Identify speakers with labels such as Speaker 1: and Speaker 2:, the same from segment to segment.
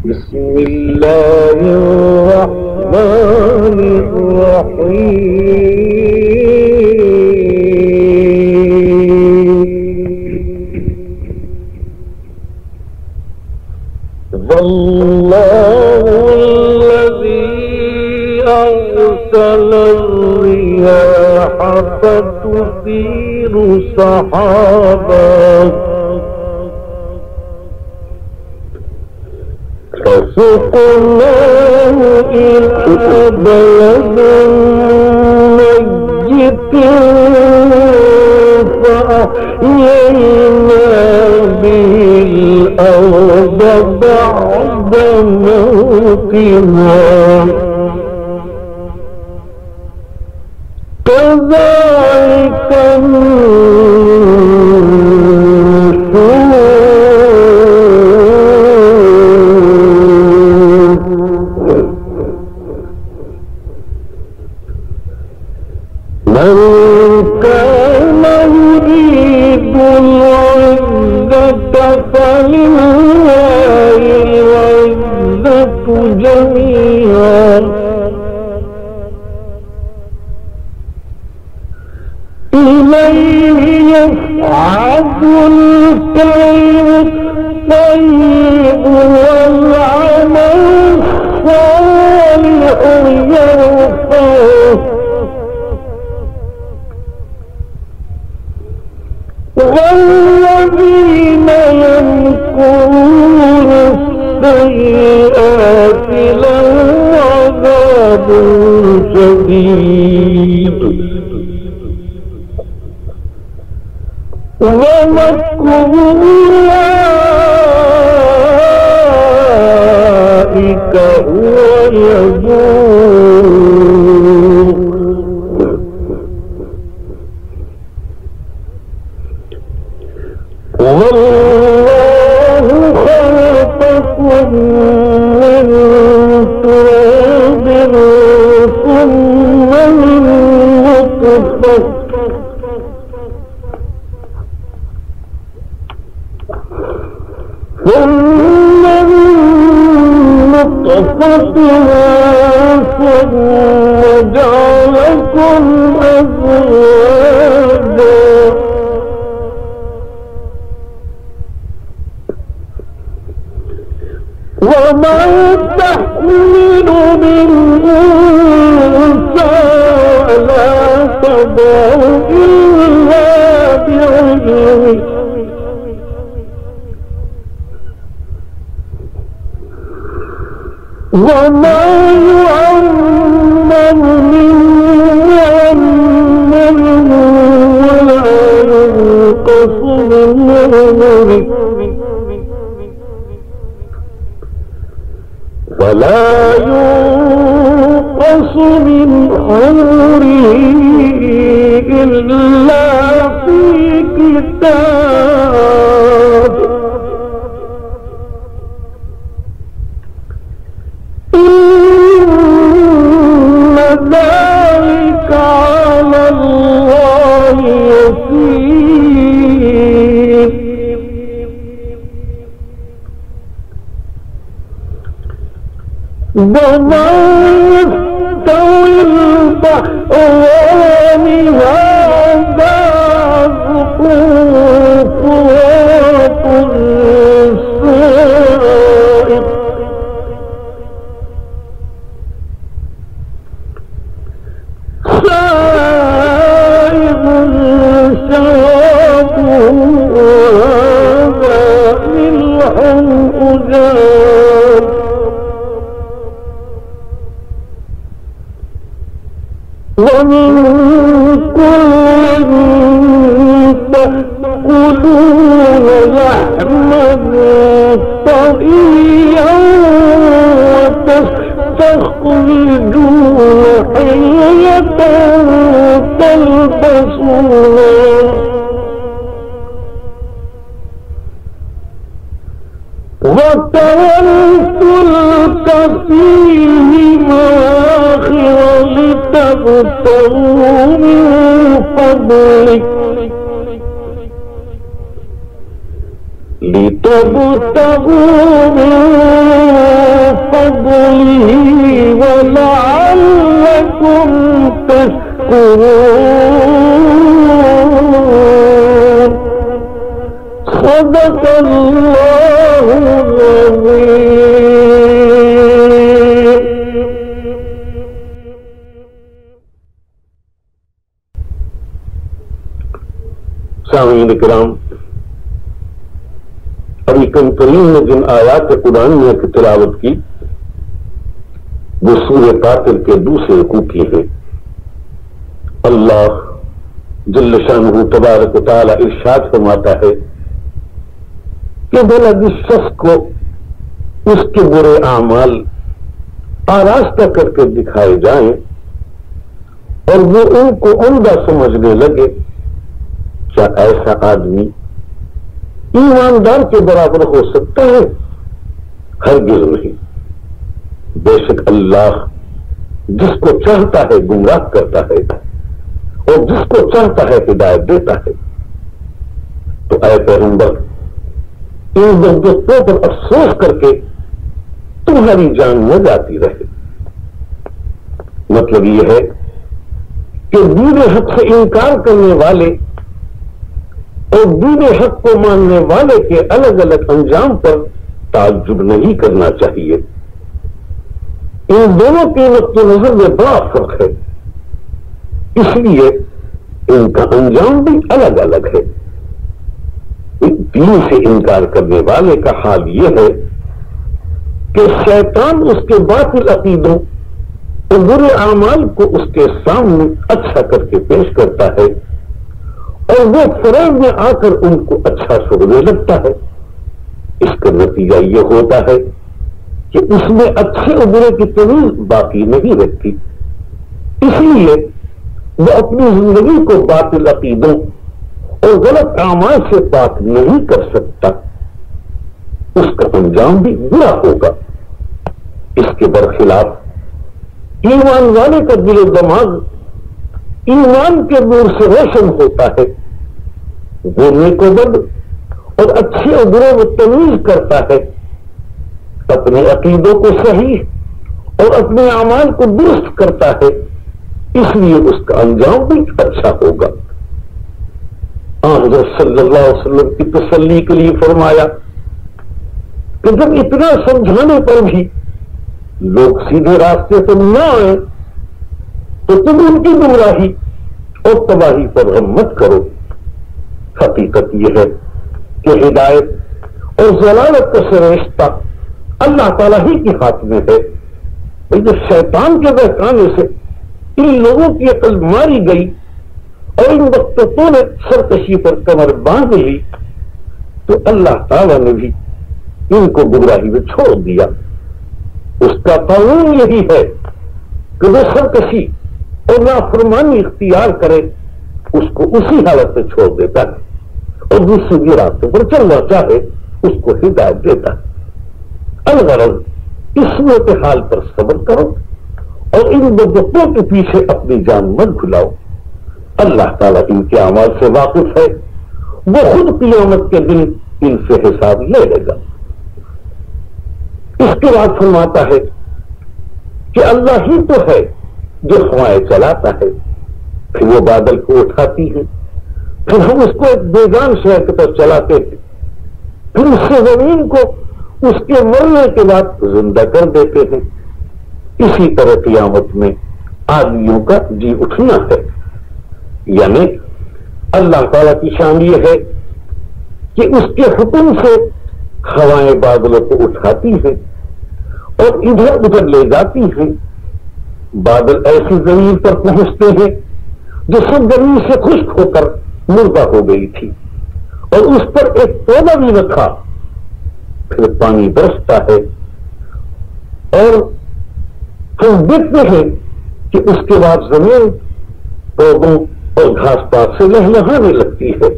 Speaker 1: بسم الله الرحمن الرحيم الله الذي أرسل الرياح فتثير سحابا فسقناه إلى بلد ميت فأحيينا به الأرض بعد موتها كذلك من كان يريد العزة فلله العزة جميعا إليه يصعد الكلم الطيب والعمل الصالح يرفعه والذين يمكرون السيئات لهم عذاب شديد ومكر أولئك هو يبور والله خلقكم من تراب ثم من نطفة ثم جعلكم أزواجا وما تحمل من أنثى ولا تضع إلا بعلمه وما يعمر من معمر ولا ينقص من عمره ولا ينقص من عمره إلا في كتاب إن ذلك على الله يسير وما يستوي البحران هذا عذب فرات سائغ شرابه وهذا ملح أجاج ومن كل تأكلون لحما طريا وتستخرجون حلية تلبسونها وترى الفلك فيه مواخر لتبتغوا من فضله وابتغوا من فضله ولعلكم تشكرون صدق اللہ العظیم۔ سامعین کرام، ابھی کریم نے جن آیات قرآن میں تلاوت کی وہ سورہ قاتل کے دوسرے رکوع کی ہے۔ اللہ جل شانہ تبارک و تعالی ارشاد فرماتا ہے کہ بھلا جس شخص کو اس کے برے اعمال آراستہ کر کے دکھائے جائیں اور وہ ان کو عمدہ سمجھنے لگے، کیا ایسا آدمی ایماندار کے برابر ہو سکتا ہے؟ ہرگز نہیں۔ بے شک اللہ جس کو چاہتا ہے گمراہ کرتا ہے اور جس کو چاہتا ہے ہدایت دیتا ہے۔ تو اے پیغمبر، ان بدبختوں پر افسوس کر کے تمہاری جان نہ جاتی رہے۔ مطلب یہ ہے کہ دین حق سے انکار کرنے والے اور دین حق کو ماننے والے کے الگ الگ انجام پر تعجب نہیں کرنا چاہیے۔ ان دونوں کے نقطہ نظر میں بڑا فرق ہے، اس لیے ان کا انجام بھی الگ الگ ہے۔ دین سے انکار کرنے والے کا حال یہ ہے کہ شیطان اس کے باطل عقیدوں اور برے اعمال کو اس کے سامنے اچھا کر کے پیش کرتا ہے اور وہ فریب میں آ کر ان کو اچھا سمجھنے لگتا ہے۔ اس کا نتیجہ یہ ہوتا ہے کہ اس میں اچھے اور برے کی تمیز باقی نہیں رہتی، اس لیے وہ اپنی زندگی کو باطل عقیدوں اور غلط اعمال سے پاک نہیں کر سکتا، اس کا انجام بھی برا ہوگا۔ اس کے برخلاف ایمان والے کا دل و دماغ ایمان کے نور سے روشن ہوتا ہے، وہ نیک و بد اور اچھے اور برے میں تمیز کرتا ہے، اپنے عقیدوں کو صحیح اور اپنے اعمال کو درست کرتا ہے، اس لیے اس کا انجام بھی اچھا ہوگا۔ حضرت صلی اللہ علیہ وسلم کی تسلی کے لیے فرمایا کہ جب اتنا سمجھانے پر بھی لوگ سیدھے راستے سے نہ آئیں تو تم ان کی گمراہی اور تباہی پر غم مت کرو۔ حقیقت یہ ہے کہ ہدایت اور ضلالت کا رشتہ اللہ تعالیٰ ہی کے ہاتھ میں ہے۔ جب شیطان کے بہکانے سے ان لوگوں کی عقل ماری گئی اور ان وقتوں نے سرکشی پر کمر باندھ لی تو اللہ تعالیٰ نے بھی ان کو گمراہی میں چھوڑ دیا۔ اس کا قانون یہی ہے کہ وہ سرکشی اور نافرمانی اختیار کرے اس کو اسی حالت میں چھوڑ دیتا ہے اور دوسری راستوں پر چلنا چاہے اس کو ہدایت دیتا ہے۔ الغرض اس صورتحال پر صبر کرو اور ان بدبختوں کے پیچھے اپنی جان مت بھلاؤ۔ اللہ تعالیٰ ان کے اعمال سے واقف ہے، وہ خود قیامت کے دن ان سے حساب لے لے گا۔ اس کے بعد فرماتا ہے کہ اللہ ہی تو ہے جو ہوائیں چلاتا ہے، پھر وہ بادل کو اٹھاتی ہے، پھر ہم اس کو ایک بیگان شہر کی طرف چلاتے ہیں، پھر اس سے زمین کو اس کے مرنے کے بعد زندہ کر دیتے ہیں۔ اسی طرح قیامت میں آدمیوں کا جی اٹھنا ہے، یعنی اللہ تعالیٰ کی شان یہ ہے کہ اس کے حکم سے ہوائیں بادلوں کو اٹھاتی ہیں اور ادھر ادھر لے جاتی ہیں۔ بادل ایسی زمین پر پہنچتے ہیں جو سب زمین سے خشک ہو کر مردہ ہو گئی تھی اور اس پر ایک پودا بھی نہ تھا، پھر پانی برستا ہے اور ہم دیکھتے ہیں کہ اس کے بعد زمین پودوں اور گھاس پاس سے لہلہانے لگتی ہے۔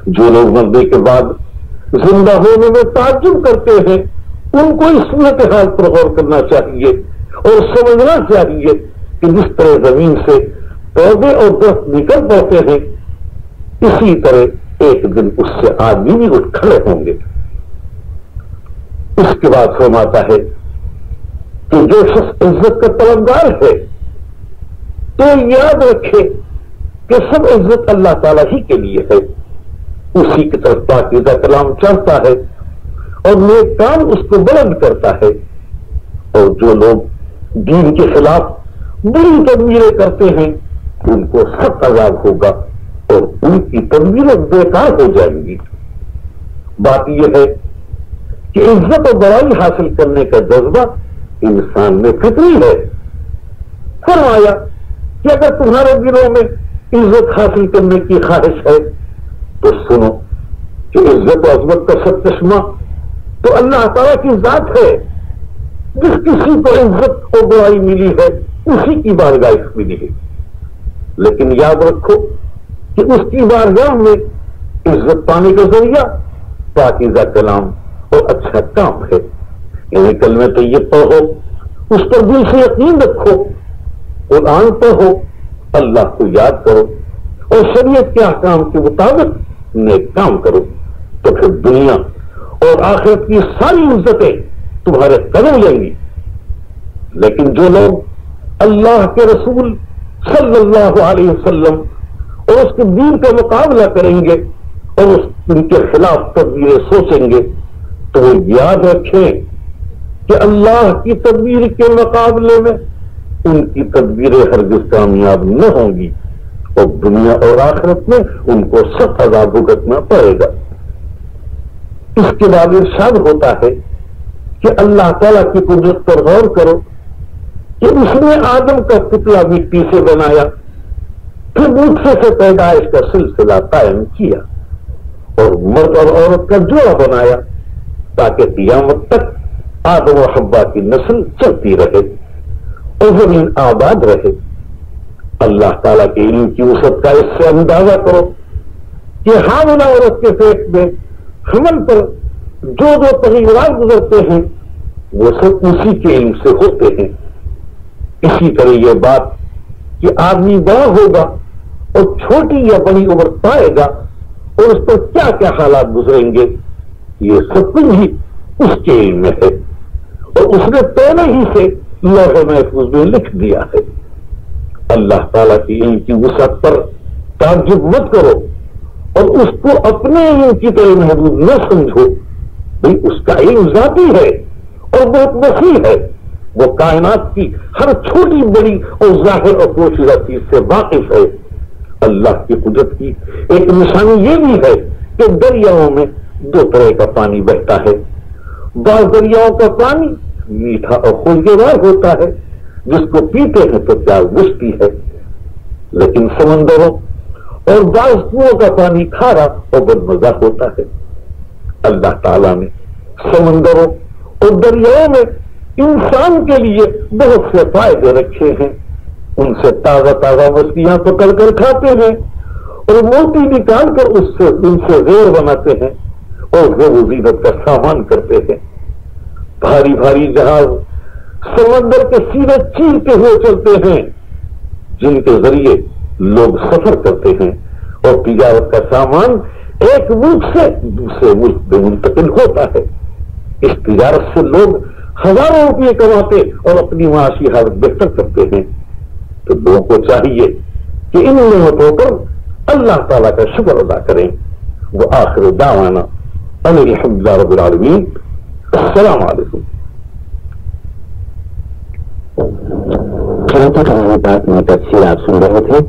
Speaker 1: جو لوگ مرنے کے بعد زندہ ہونے میں تعجب کرتے ہیں ان کو اس صورتحال پر غور کرنا چاہیے اور سمجھنا چاہیے کہ جس طرح زمین سے پودے اور درخت نکل پڑتے ہیں اسی طرح ایک دن اس سے آدمی بھی اٹھ کھڑے ہوں گے۔ اس کے بعد فرماتا ہے کہ جو شخص عزت کا طلبگار ہے تو یاد رکھے کہ سب عزت اللہ تعالیٰ ہی کے لیے ہے، اسی کی طرف پاکیزہ کلام چڑھتا ہے اور نیک کام اس کو بلند کرتا ہے، اور جو لوگ دین کے خلاف بڑی تدبیریں کرتے ہیں ان کو سخت عذاب ہوگا اور ان کی تدبیریں بیکار ہو جائیں گی۔ بات یہ ہے کہ عزت و بڑائی حاصل کرنے کا جذبہ انسان میں فطری ہے۔ فرمایا کہ اگر تمہارے دلوں میں عزت حاصل کرنے کی خواہش ہے تو سنو کہ عزت و عظمت کا سب چشمہ تو اللہ تعالیٰ کی ذات ہے، جس کسی کو عزت و بڑائی ملی ہے اسی کی بارگاہ ملی ہے، لیکن یاد رکھو کہ اس کی بارگاہ میں عزت پانے کا ذریعہ پاکیزہ کلام اور اچھا کام ہے، یعنی کلمہ طیب پڑھو، اس پر دل سے یقین رکھو، قرآن پڑھو، اللہ کو یاد کرو اور شریعت کے احکام کے مطابق نیک کام کرو، تو پھر دنیا اور آخرت کی ساری عزتیں تمہارے قدم لیں گی۔ لیکن جو لوگ اللہ کے رسول صلی اللہ علیہ وسلم اور اس کے دین کا مقابلہ کریں گے اور ان کے خلاف تدبیریں سوچیں گے تو وہ یاد رکھیں کہ اللہ کی تدبیر کے مقابلے میں ان کی تدبیریں ہرگز کامیاب نہ ہوں گی اور دنیا اور آخرت میں ان کو سخت عذاب بھگتنا پڑے گا۔ اس کے بعد ارشاد ہوتا ہے کہ اللہ تعالیٰ کی قدرت پر غور کرو کہ اس نے آدم کا پتلا مٹی سے بنایا، پھر نطفے سے پیدائش کا سلسلہ قائم کیا اور مرد اور عورت کا جوڑا بنایا تاکہ قیامت تک آدم و حوا کی نسل چلتی رہے اور زمین آباد رہے۔ اللہ تعالیٰ کے علم کی وسعت کا اس سے اندازہ کرو کہ حاملہ عورت کے پیٹ میں حمل پر جو تغیرات گزرتے ہیں وہ سب اسی کے علم سے ہوتے ہیں۔ اسی طرح یہ بات کہ آدمی بڑا ہوگا اور چھوٹی یا بڑی عمر پائے گا اور اس پر کیا کیا حالات گزریں گے، یہ سب کچھ ہی اس کے علم میں ہے اور اس نے پہلے ہی سے لوح محفوظ میں لکھ دیا ہے۔ اللہ تعالیٰ کی علم کی وسعت پر تعجب مت کرو اور اس کو اپنے علم کی طرح محدود نہ سمجھو، بھئی اس کا علم ذاتی ہے اور بہت وسیع ہے، وہ کائنات کی ہر چھوٹی بڑی اور ظاہر اور پوشیدہ چیز سے واقف ہے۔ اللہ کی قدرت کی ایک نشانی یہ بھی ہے کہ دریاؤں میں دو طرح کا پانی بہتا ہے، بعض دریاؤں کا پانی میٹھا اور خوشگوار ہوتا ہے جس کو پیتے ہیں تو پیاس بجھتی ہے، لیکن سمندروں اور بعض کنووں کا پانی کھارا اور بدمزہ ہوتا ہے۔ اللہ تعالیٰ نے سمندروں اور دریاؤں میں انسان کے لیے بہت سے فائدے رکھے ہیں، ان سے تازہ تازہ مچھلیاں پکڑ کر کھاتے ہیں اور موتی نکال کر ان سے زیر بناتے ہیں اور وہ زینت کا سامان کرتے ہیں۔ بھاری بھاری جہاز سمندر کے سیدھے چیرتے ہوئے چلتے ہیں جن کے ذریعے لوگ سفر کرتے ہیں اور تجارت کا سامان ایک ملک سے دوسرے ملک میں منتقل ہوتا ہے۔ اس تجارت سے لوگ ہزاروں روپئے کماتے اور اپنی معاشی حالت بہتر کرتے ہیں، تو لوگوں کو چاہیے کہ ان نعمتوں پر اللہ تعالیٰ کا شکر ادا کریں۔ وآخر دعوانا ان الحمدللہ رب العالمین۔ السلام علیکم۔
Speaker 2: بات میں تفصیل آپ سن رہے تھے۔